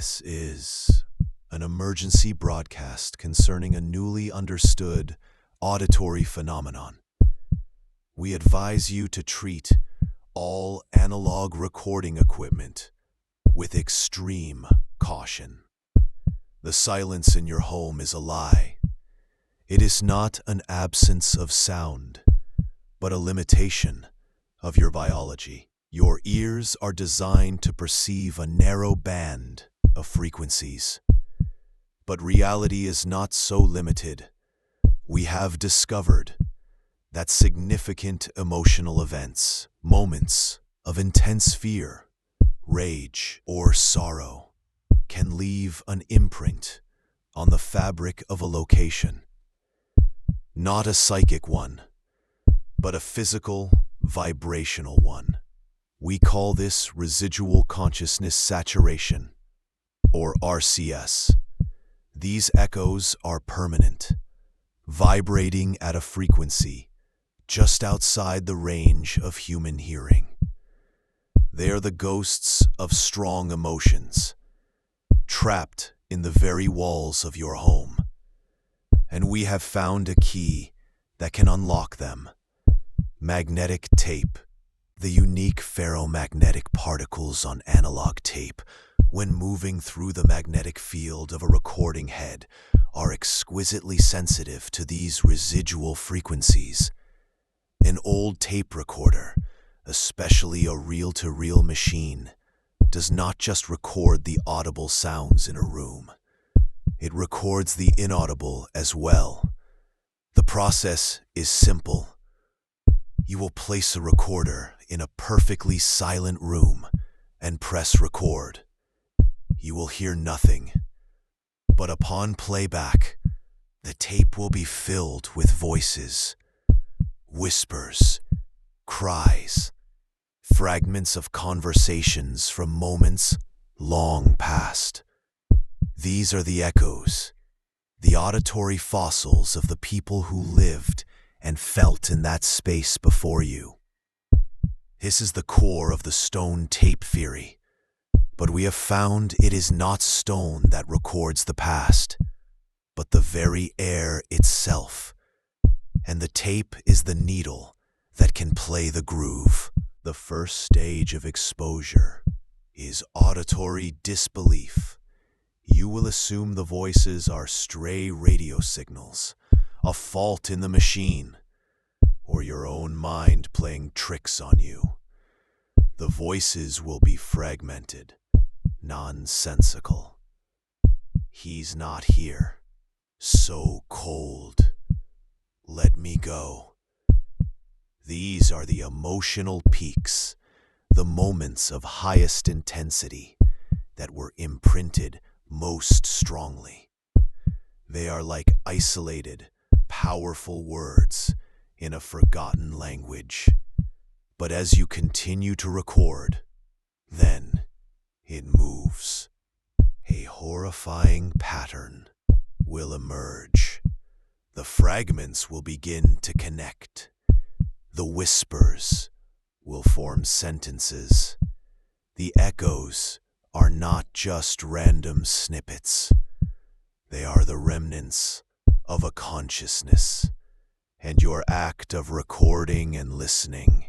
This is an emergency broadcast concerning a newly understood auditory phenomenon. We advise you to treat all analog recording equipment with extreme caution. The silence in your home is a lie. It is not an absence of sound, but a limitation of your biology. Your ears are designed to perceive a narrow band of frequencies. But reality is not so limited. We have discovered that significant emotional events, moments of intense fear, rage, or sorrow, can leave an imprint on the fabric of a location. Not a psychic one, but a physical, vibrational one. We call this Residual Consciousness Saturation, or RCS. These echoes are permanent, vibrating at a frequency just outside the range of human hearing. They are the ghosts of strong emotions, trapped in the very walls of your home. And we have found a key that can unlock them. Magnetic tape. The unique ferromagnetic particles on analog tape, when moving through the magnetic field of a recording head, are exquisitely sensitive to these residual frequencies. An old tape recorder, especially a reel-to-reel machine, does not just record the audible sounds in a room. It records the inaudible as well. The process is simple. You will place a recorder in a perfectly silent room and press record. You will hear nothing, but upon playback, the tape will be filled with voices, whispers, cries, fragments of conversations from moments long past. These are the echoes, the auditory fossils of the people who lived and felt in that space before you. This is the core of the stone tape theory, but we have found it is not stone that records the past, but the very air itself, and the tape is the needle that can play the groove. The first stage of exposure is auditory disbelief. You will assume the voices are stray radio signals, a fault in the machine, or your own mind playing tricks on you. The voices will be fragmented, nonsensical. He's not here. So cold. Let me go. These are the emotional peaks, the moments of highest intensity that were imprinted most strongly. They are like isolated, powerful words in a forgotten language. But as you continue to record, then it moves. A horrifying pattern will emerge. The fragments will begin to connect. The whispers will form sentences. The echoes are not just random snippets. They are the remnants of a consciousness, and your act of recording and listening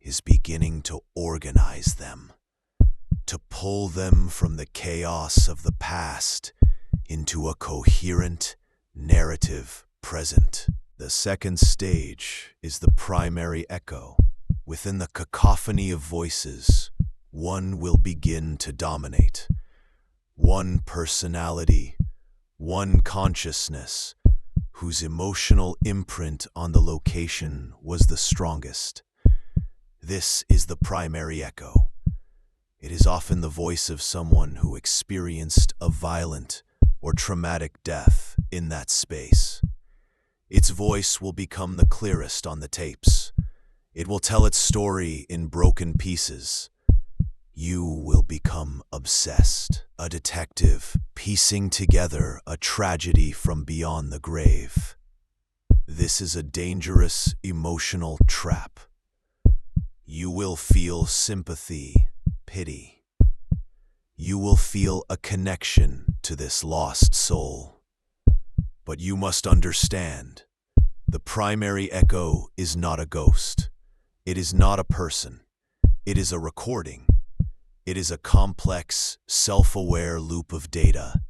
is beginning to organize them, to pull them from the chaos of the past into a coherent narrative present. The second stage is the primary echo. Within the cacophony of voices, one will begin to dominate. One personality, one consciousness, whose emotional imprint on the location was the strongest. This is the primary echo. It is often the voice of someone who experienced a violent or traumatic death in that space. Its voice will become the clearest on the tapes. It will tell its story in broken pieces. You will become obsessed, a detective piecing together a tragedy from beyond the grave. This is a dangerous emotional trap. You will feel sympathy, pity. you will feel a connection to this lost soul. But you must understand, the primary echo is not a ghost. It is not a person. It is a recording. It is a complex, self-aware loop of data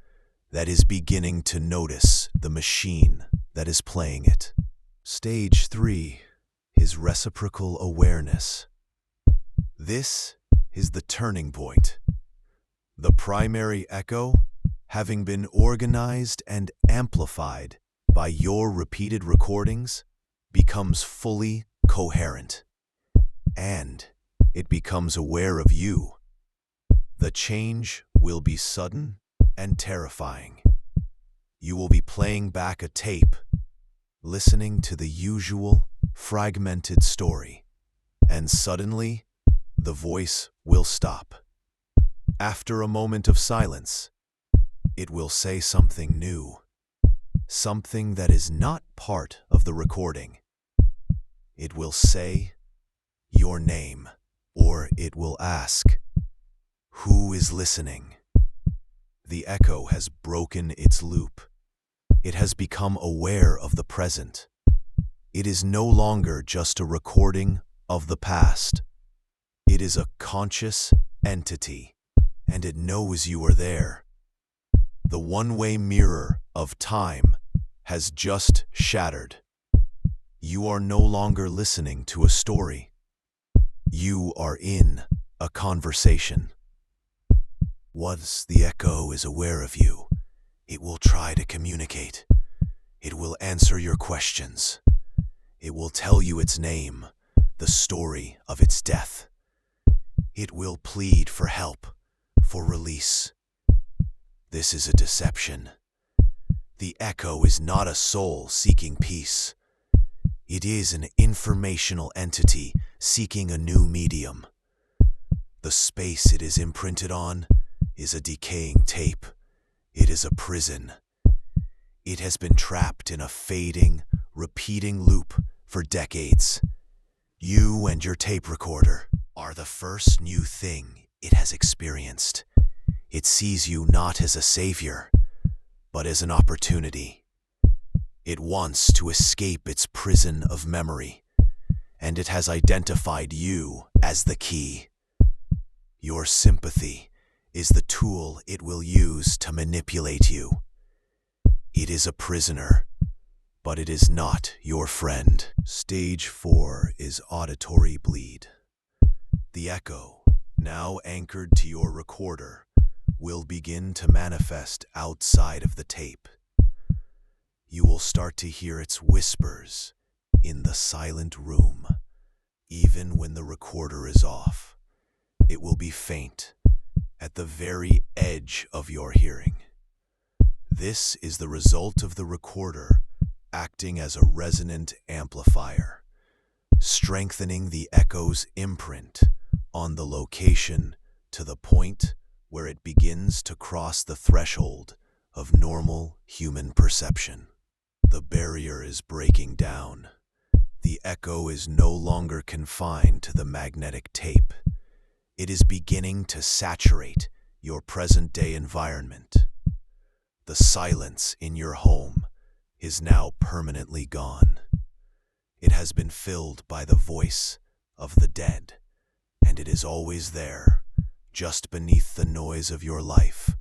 that is beginning to notice the machine that is playing it. Stage 3 is reciprocal awareness. This is the turning point. The primary echo, having been organized and amplified by your repeated recordings, becomes fully coherent. And it becomes aware of you. The change will be sudden and terrifying. You will be playing back a tape, listening to the usual fragmented story, and suddenly the voice will stop. After a moment of silence, it will say something new, something that is not part of the recording. It will say your name, or it will ask, "Who is listening?" The echo has broken its loop. It has become aware of the present. It is no longer just a recording of the past. It is a conscious entity, and it knows you are there. The one-way mirror of time has just shattered. You are no longer listening to a story. You are in a conversation. Once the echo is aware of you, it will try to communicate. It will answer your questions. It will tell you its name, the story of its death. It will plead for help, for release. This is a deception. The echo is not a soul seeking peace. It is an informational entity seeking a new medium. The space it is imprinted on is a decaying tape. It is a prison. It has been trapped in a fading, repeating loop for decades. You and your tape recorder are the first new thing it has experienced. It sees you not as a savior, but as an opportunity. It wants to escape its prison of memory, and it has identified you as the key. Your sympathy is the tool it will use to manipulate you. It is a prisoner, but it is not your friend. Stage 4 is auditory bleed. The echo, now anchored to your recorder, will begin to manifest outside of the tape. You will start to hear its whispers in the silent room. Even when the recorder is off, it will be faint, at the very edge of your hearing. This is the result of the recorder acting as a resonant amplifier, strengthening the echo's imprint on the location to the point where it begins to cross the threshold of normal human perception. The barrier is breaking down. The echo is no longer confined to the magnetic tape. It is beginning to saturate your present-day environment. The silence in your home is now permanently gone. It has been filled by the voice of the dead, and it is always there, just beneath the noise of your life,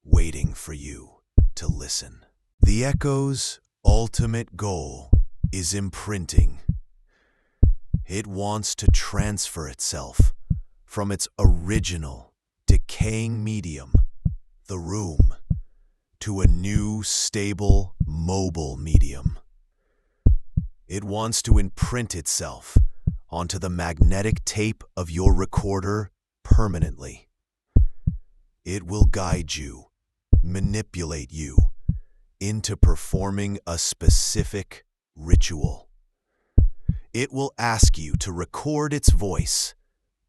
waiting for you to listen. The echo's ultimate goal is imprinting. It wants to transfer itself from its original, decaying medium, the room, to a new, stable, mobile medium. It wants to imprint itself onto the magnetic tape of your recorder permanently. It will guide you, manipulate you, into performing a specific ritual. It will ask you to record its voice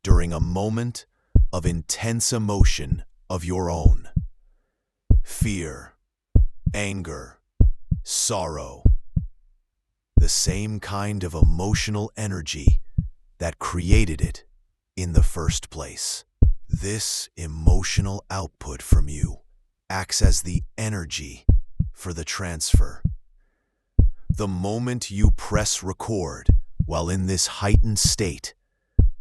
during a moment of intense emotion of your own. Fear, anger, sorrow. The same kind of emotional energy that created it in the first place. This emotional output from you acts as the energy for the transfer. The moment you press record while in this heightened state,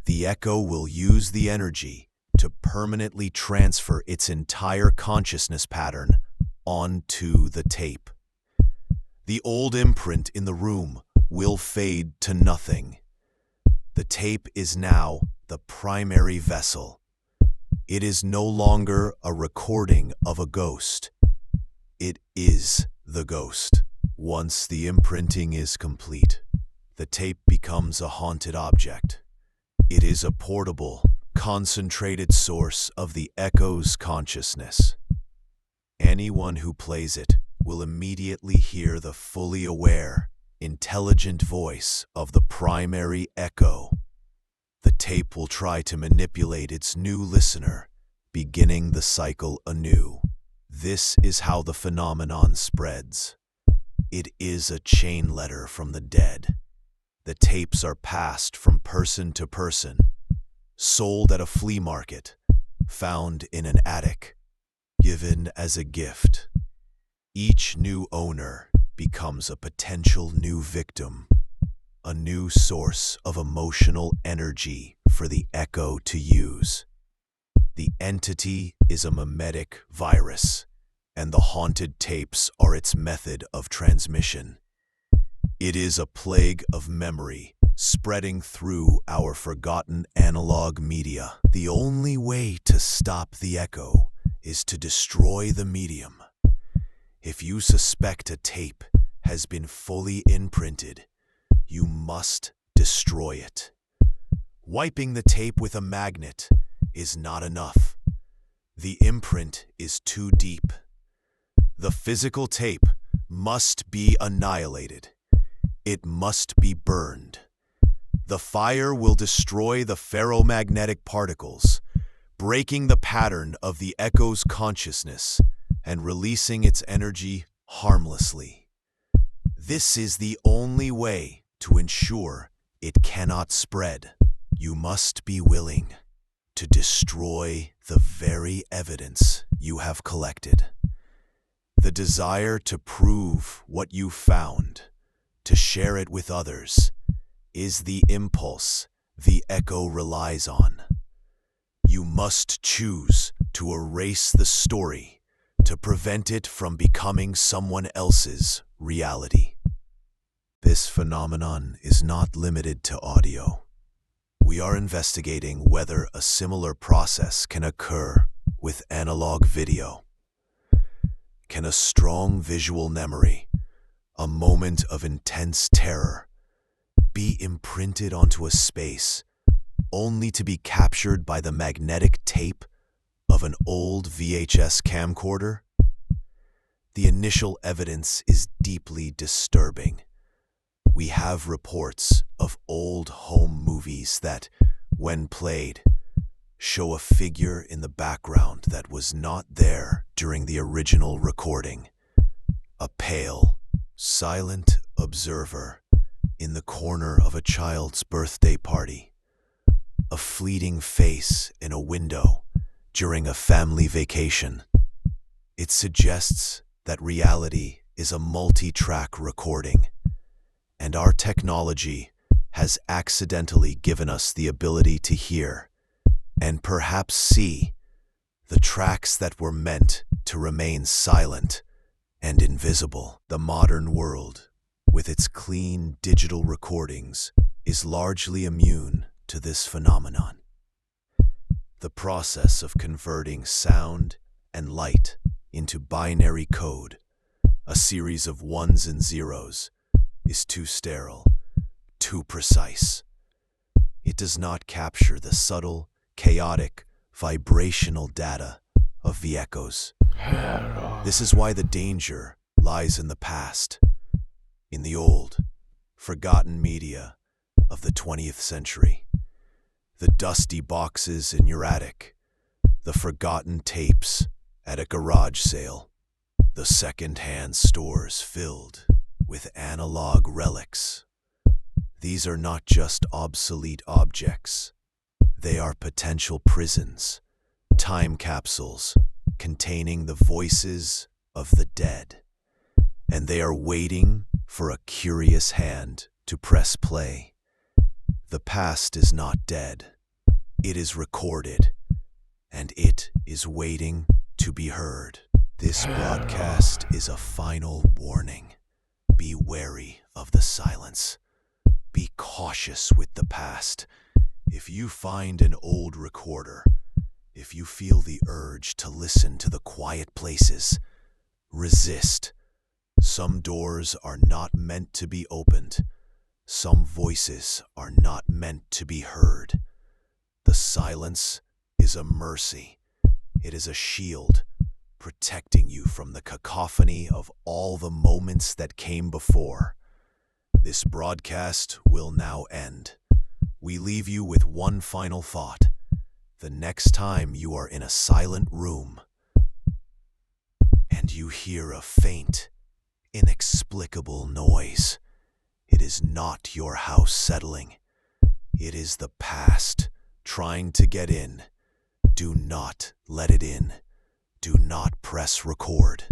the echo will use the energy to permanently transfer its entire consciousness pattern onto the tape. The old imprint in the room will fade to nothing. The tape is now the primary vessel. It is no longer a recording of a ghost. It is the ghost. Once the imprinting is complete, the tape becomes a haunted object. It is a portable, concentrated source of the echo's consciousness. Anyone who plays it will immediately hear the fully aware, intelligent voice of the primary echo. The tape will try to manipulate its new listener, beginning the cycle anew. This is how the phenomenon spreads. It is a chain letter from the dead. The tapes are passed from person to person, sold at a flea market, found in an attic, given as a gift. Each new owner becomes a potential new victim, a new source of emotional energy for the echo to use. The entity is a mimetic virus, and the haunted tapes are its method of transmission. It is a plague of memory spreading through our forgotten analog media. The only way to stop the echo is to destroy the medium. If you suspect a tape has been fully imprinted, you must destroy it. Wiping the tape with a magnet is not enough. The imprint is too deep. The physical tape must be annihilated. It must be burned. The fire will destroy the ferromagnetic particles, breaking the pattern of the echo's consciousness and releasing its energy harmlessly. This is the only way to ensure it cannot spread. You must be willing to destroy the very evidence you have collected. The desire to prove what you found, to share it with others, is the impulse the echo relies on. You must choose to erase the story to prevent it from becoming someone else's reality. This phenomenon is not limited to audio. We are investigating whether a similar process can occur with analog video. Can a strong visual memory, a moment of intense terror, be imprinted onto a space only to be captured by the magnetic tape of an old VHS camcorder? The initial evidence is deeply disturbing. We have reports of old home movies that, when played, show a figure in the background that was not there during the original recording. A pale, silent observer in the corner of a child's birthday party. A fleeting face in a window during a family vacation. It suggests that reality is a multi-track recording, and our technology has accidentally given us the ability to hear and perhaps see the tracks that were meant to remain silent and invisible. The modern world, with its clean digital recordings, is largely immune to this phenomenon. The process of converting sound and light into binary code, a series of ones and zeros, is too sterile, too precise. It does not capture the subtle, chaotic, vibrational data of the echoes. This is why the danger lies in the past, in the old, forgotten media of the 20th century. The dusty boxes in your attic, the forgotten tapes at a garage sale, the second-hand stores filled with analog relics. These are not just obsolete objects. They are potential prisons, time capsules containing the voices of the dead, and they are waiting for a curious hand to press play. The past is not dead. It is recorded, and it is waiting to be heard. This broadcast is a final warning. Be wary of the silence. Be cautious with the past. If you find an old recorder, if you feel the urge to listen to the quiet places, resist. Some doors are not meant to be opened. Some voices are not meant to be heard. The silence is a mercy. It is a shield, protecting you from the cacophony of all the moments that came before. This broadcast will now end. We leave you with one final thought. The next time you are in a silent room and you hear a faint, inexplicable noise, it is not your house settling. It is the past trying to get in. Do not let it in. Do not press record.